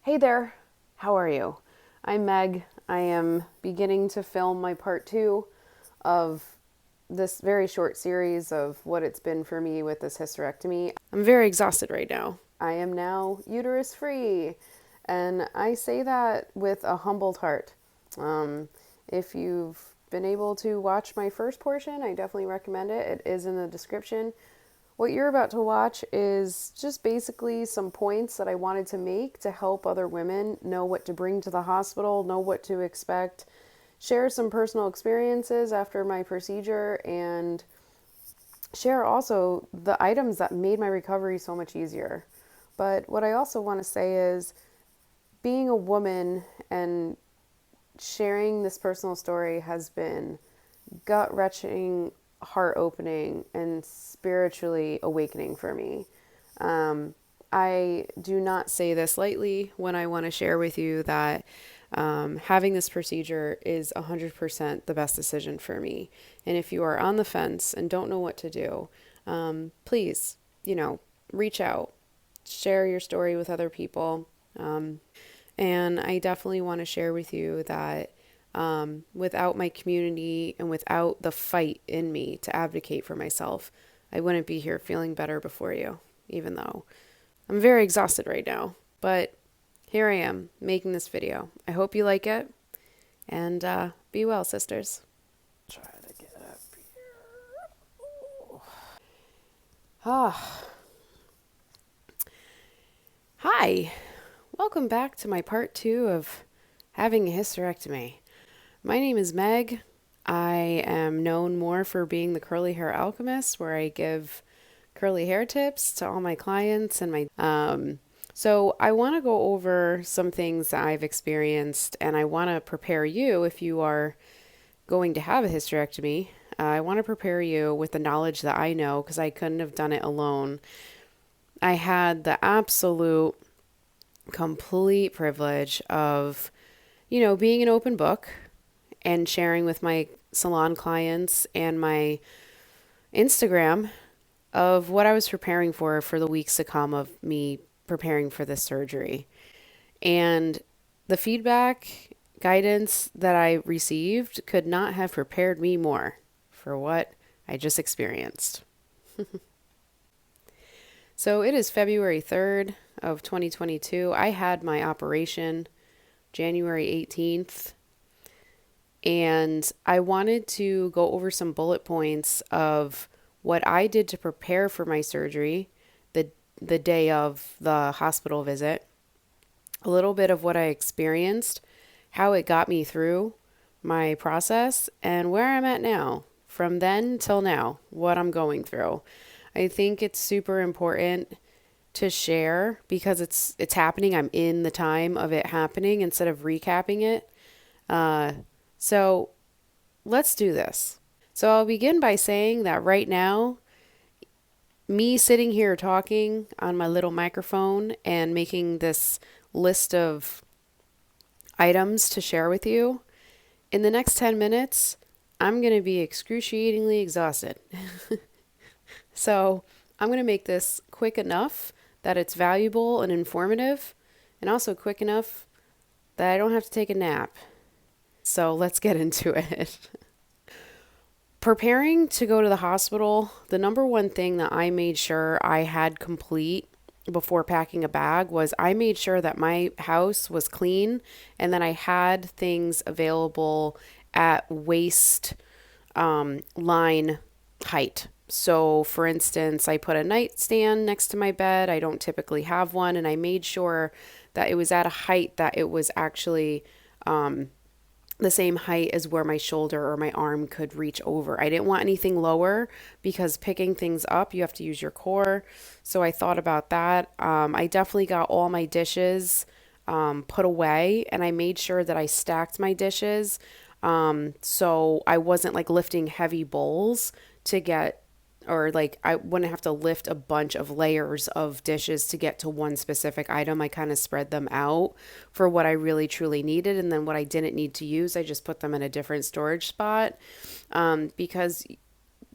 Hey there, how are you? I'm Meg. I am beginning to film my part two of this very short series of what it's been for me with this hysterectomy. I'm very exhausted right now. I am now uterus free, and I say that with a humbled heart. If you've been able to watch my first portion, I definitely recommend it. It is in the description. What you're about to watch is just basically some points that I wanted to make to help other women know what to bring to the hospital, know what to expect, share some personal experiences after my procedure, and share also the items that made my recovery so much easier. But what I also want to say is being a woman and sharing this personal story has been gut wrenching, heart opening, and spiritually awakening for me. I do not say this lightly when I want to share with you that having this procedure is 100% the best decision for me. And if you are on the fence and don't know what to do, please, reach out, share your story with other people. And I definitely want to share with you that without my community and without the fight in me to advocate for myself, I wouldn't be here feeling better before you, even though I'm very exhausted right now. But here I am making this video. I hope you like it, and be well, sisters. Try to get up here. Ah. Hi. Welcome back to my part two of having a hysterectomy. My name is Meg. I am known more for being the curly hair alchemist, where I give curly hair tips to all my clients and my so I want to go over some things that I've experienced, and I want to prepare you if you are going to have a hysterectomy. I want to prepare you with the knowledge that I know, because I couldn't have done it alone. I had the absolute complete privilege of, being an open book and sharing with my salon clients and my Instagram of what I was preparing for the weeks to come of me preparing for this surgery. And the feedback, guidance that I received could not have prepared me more for what I just experienced. So it is February 3rd of 2022. I had my operation January 18th, and I wanted to go over some bullet points of what I did to prepare for my surgery the day of the hospital visit, a little bit of what I experienced, how it got me through my process, and where I'm at now, from then till now, what I'm going through. I think it's super important to share because it's happening. I'm in the time of it happening instead of recapping it. So let's do this. So I'll begin by saying that right now, me sitting here talking on my little microphone and making this list of items to share with you, in the next 10 minutes, I'm going to be excruciatingly exhausted. So I'm going to make this quick enough that it's valuable and informative, and also quick enough that I don't have to take a nap. So let's get into it. Preparing to go to the hospital, the number one thing that I made sure I had complete before packing a bag was I made sure that my house was clean and that I had things available at waist line height. So for instance, I put a nightstand next to my bed. I don't typically have one, and I made sure that it was at a height that it was actually the same height as where my shoulder or my arm could reach over. I didn't want anything lower because picking things up, you have to use your core. So I thought about that. I definitely got all my dishes put away, and I made sure that I stacked my dishes. So I wasn't like lifting heavy bowls to get, or like I wouldn't have to lift a bunch of layers of dishes to get to one specific item. I kind of spread them out for what I really truly needed. And then what I didn't need to use, I just put them in a different storage spot, because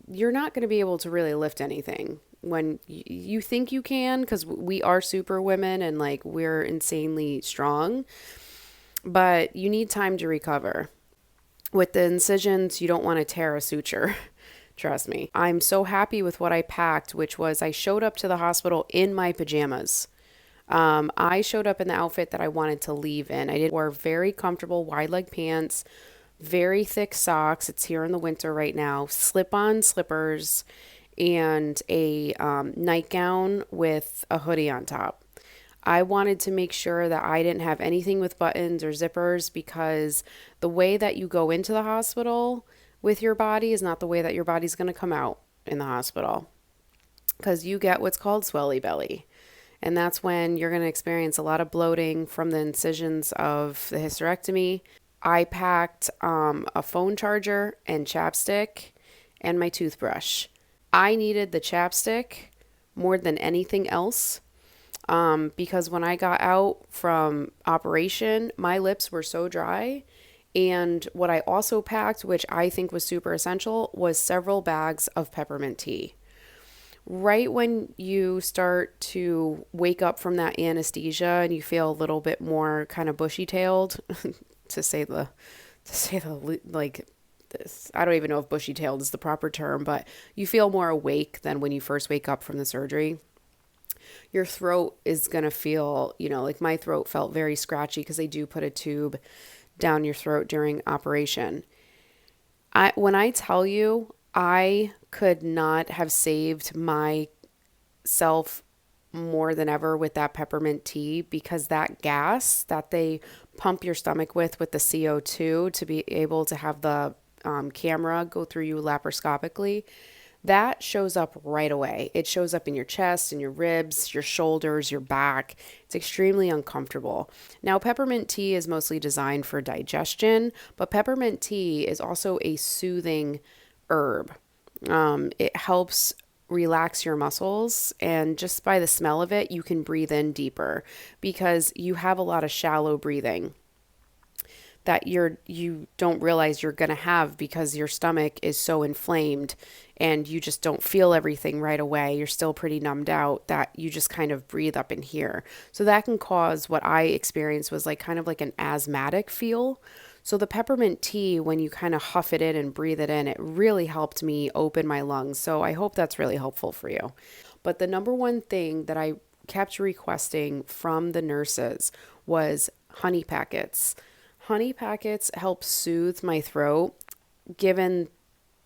you're not going to be able to really lift anything when you think you can, because we are super women and like we're insanely strong, but you need time to recover. With the incisions, you don't want to tear a suture. Trust me. I'm so happy with what I packed, which was I showed up to the hospital in my pajamas. I showed up in the outfit that I wanted to leave in. I did wear very comfortable wide leg pants, very thick socks. It's here in the winter right now. Slip on slippers and a nightgown with a hoodie on top. I wanted to make sure that I didn't have anything with buttons or zippers because the way that you go into the hospital with your body is not the way that your body's going to come out in the hospital, because you get what's called swelly belly. And that's when you're going to experience a lot of bloating from the incisions of the hysterectomy. I packed a phone charger and chapstick and my toothbrush. I needed the chapstick more than anything else, because when I got out from operation, my lips were so dry. And what I also packed, which I think was super essential, was several bags of peppermint tea. Right when you start to wake up from that anesthesia and you feel a little bit more kind of bushy-tailed, to say the like this, I don't even know if bushy-tailed is the proper term, but you feel more awake than when you first wake up from the surgery. Your throat is going to feel, like my throat felt very scratchy because they do put a tube down your throat during operation. When I tell you, I could not have saved myself more than ever with that peppermint tea, because that gas that they pump your stomach with the CO2 to be able to have the camera go through you laparoscopically, that shows up right away. It shows up in your chest, in your ribs, your shoulders, your back. It's extremely uncomfortable. Now, peppermint tea is mostly designed for digestion, but peppermint tea is also a soothing herb. It helps relax your muscles, and just by the smell of it, you can breathe in deeper because you have a lot of shallow breathing that you don't realize you're going to have because your stomach is so inflamed and you just don't feel everything right away. You're still pretty numbed out that you just kind of breathe up in here. So that can cause what I experienced was like kind of like an asthmatic feel. So the peppermint tea, when you kind of huff it in and breathe it in, it really helped me open my lungs. So I hope that's really helpful for you. But the number one thing that I kept requesting from the nurses was honey packets. Honey packets help soothe my throat, given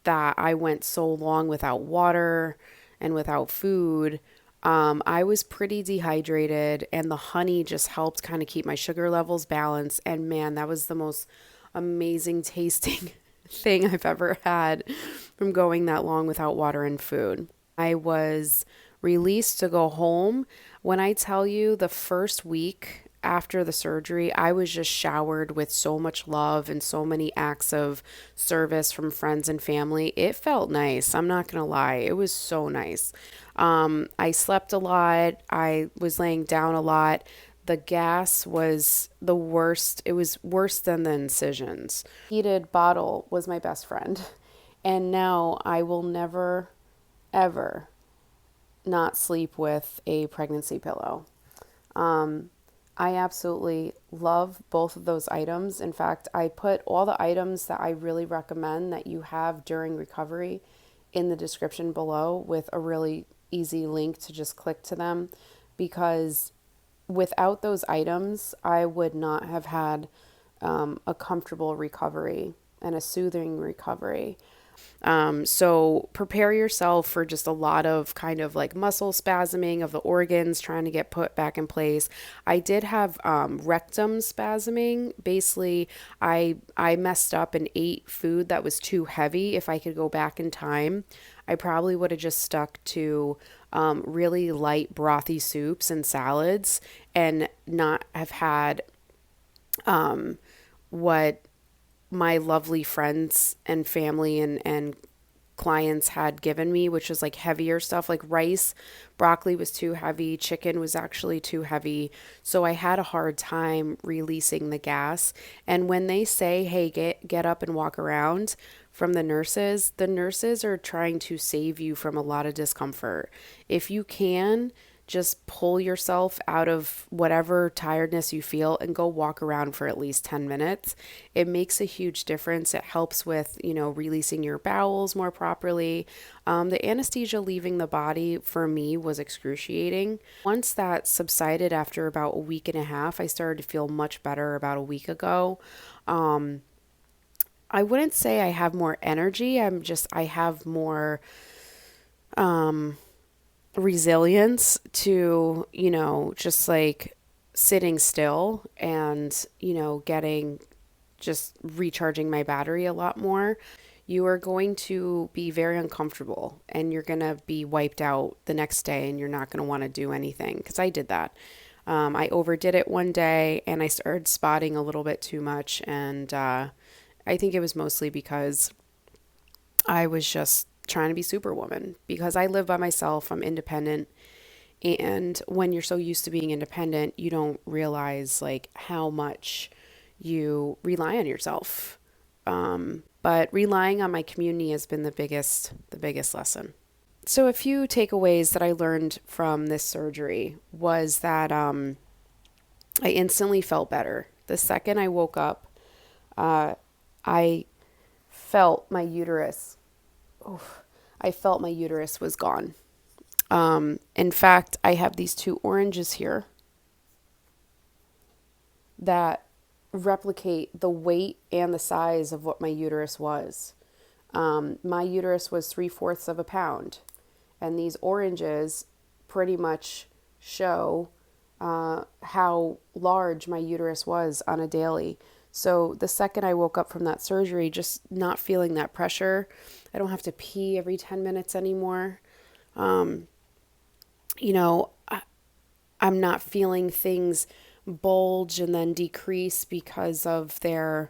that I went so long without water and without food. I was pretty dehydrated, and the honey just helped kind of keep my sugar levels balanced. And man, that was the most amazing tasting thing I've ever had from going that long without water and food. I was released to go home. When I tell you, the first week after the surgery, I was just showered with so much love and so many acts of service from friends and family. It felt nice. I'm not going to lie. It was so nice. I slept a lot. I was laying down a lot. The gas was the worst. It was worse than the incisions. Heated bottle was my best friend. And now I will never, ever not sleep with a pregnancy pillow. I absolutely love both of those items. In fact, I put all the items that I really recommend that you have during recovery in the description below with a really easy link to just click to them, because without those items, I would not have had a comfortable recovery and a soothing recovery. So prepare yourself for just a lot of kind of like muscle spasming of the organs trying to get put back in place. I did have rectum spasming. Basically, I messed up and ate food that was too heavy. If I could go back in time, I probably would have just stuck to really light brothy soups and salads and not have had what my lovely friends and family and clients had given me, which was like heavier stuff like rice. Broccoli was too heavy. Chicken was actually too heavy. So I had a hard time releasing the gas. And when they say, hey, get up and walk around from the nurses are trying to save you from a lot of discomfort. If you can, just pull yourself out of whatever tiredness you feel and go walk around for at least 10 minutes. It makes a huge difference. It helps with, releasing your bowels more properly. The anesthesia leaving the body for me was excruciating. Once that subsided after about a week and a half, I started to feel much better about a week ago. I wouldn't say I have more energy. I have more resilience to, just like sitting still and, getting just recharging my battery a lot more. You are going to be very uncomfortable and you're going to be wiped out the next day and you're not going to want to do anything because I did that. I overdid it one day and I started spotting a little bit too much. And I think it was mostly because I was just trying to be superwoman because I live by myself. I'm independent. And when you're so used to being independent, you don't realize like how much you rely on yourself. But relying on my community has been the biggest lesson. So a few takeaways that I learned from this surgery was that I instantly felt better. The second I woke up, I felt my uterus. I felt my uterus was gone. In fact, I have these two oranges here that replicate the weight and the size of what my uterus was. My uterus was 3/4 of a pound, and these oranges pretty much show how large my uterus was on a daily. So the second I woke up from that surgery, just not feeling that pressure, I don't have to pee every 10 minutes anymore. I'm not feeling things bulge and then decrease because of the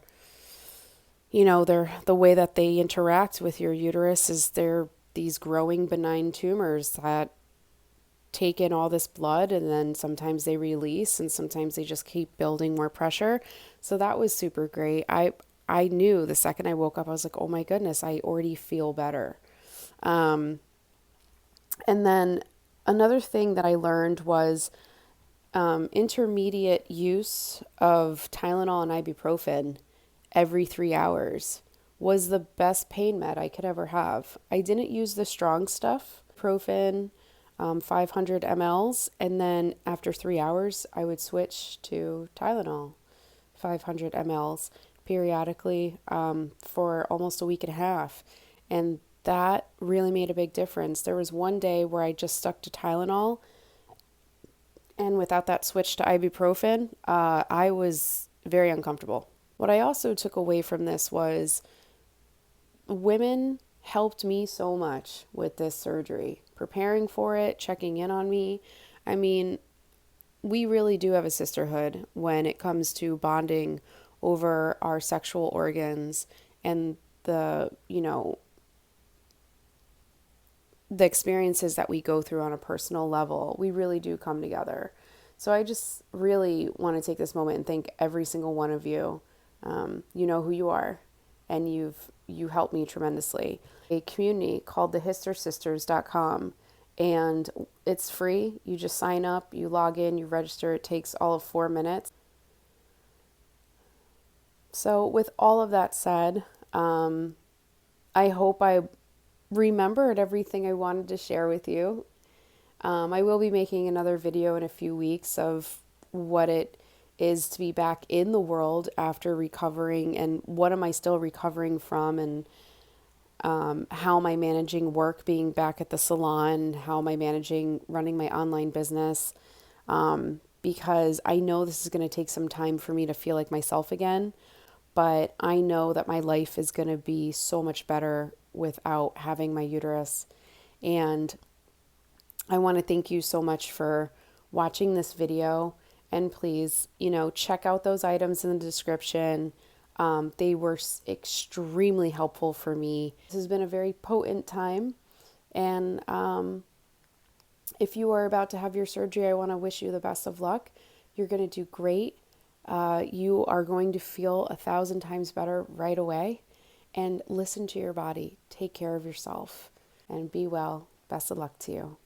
way that they interact with your uterus is they're these growing benign tumors that take in all this blood and then sometimes they release and sometimes they just keep building more pressure. So that was super great. I knew the second I woke up, I was like, oh my goodness, I already feel better. And then another thing that I learned was intermediate use of Tylenol and ibuprofen every 3 hours was the best pain med I could ever have. I didn't use the strong stuff, ibuprofen, 500 mLs, and then after 3 hours, I would switch to Tylenol, 500 mLs periodically for almost a week and a half. And that really made a big difference. There was one day where I just stuck to Tylenol, and without that switch to ibuprofen, I was very uncomfortable. What I also took away from this was women helped me so much with this surgery, preparing for it, checking in on me. I mean, we really do have a sisterhood when it comes to bonding over our sexual organs and the experiences that we go through on a personal level. We really do come together. So I just really want to take this moment and thank every single one of you. You know who you are, and you helped me tremendously. A community called the hystersisters.com, and it's free. You just sign up, you log in, you register. It takes all of 4 minutes. So with all of that said, I hope I remembered everything I wanted to share with you. I will be making another video in a few weeks of what it is to be back in the world after recovering and what am I still recovering from, and how am I managing work being back at the salon, how am I managing running my online business, because I know this is going to take some time for me to feel like myself again, but I know that my life is going to be so much better without having my uterus. And I want to thank you so much for watching this video. And please, check out those items in the description. They were extremely helpful for me. This has been a very potent time. And if you are about to have your surgery, I want to wish you the best of luck. You're going to do great. You are going to feel 1,000 times better right away. And listen to your body. Take care of yourself and be well. Best of luck to you.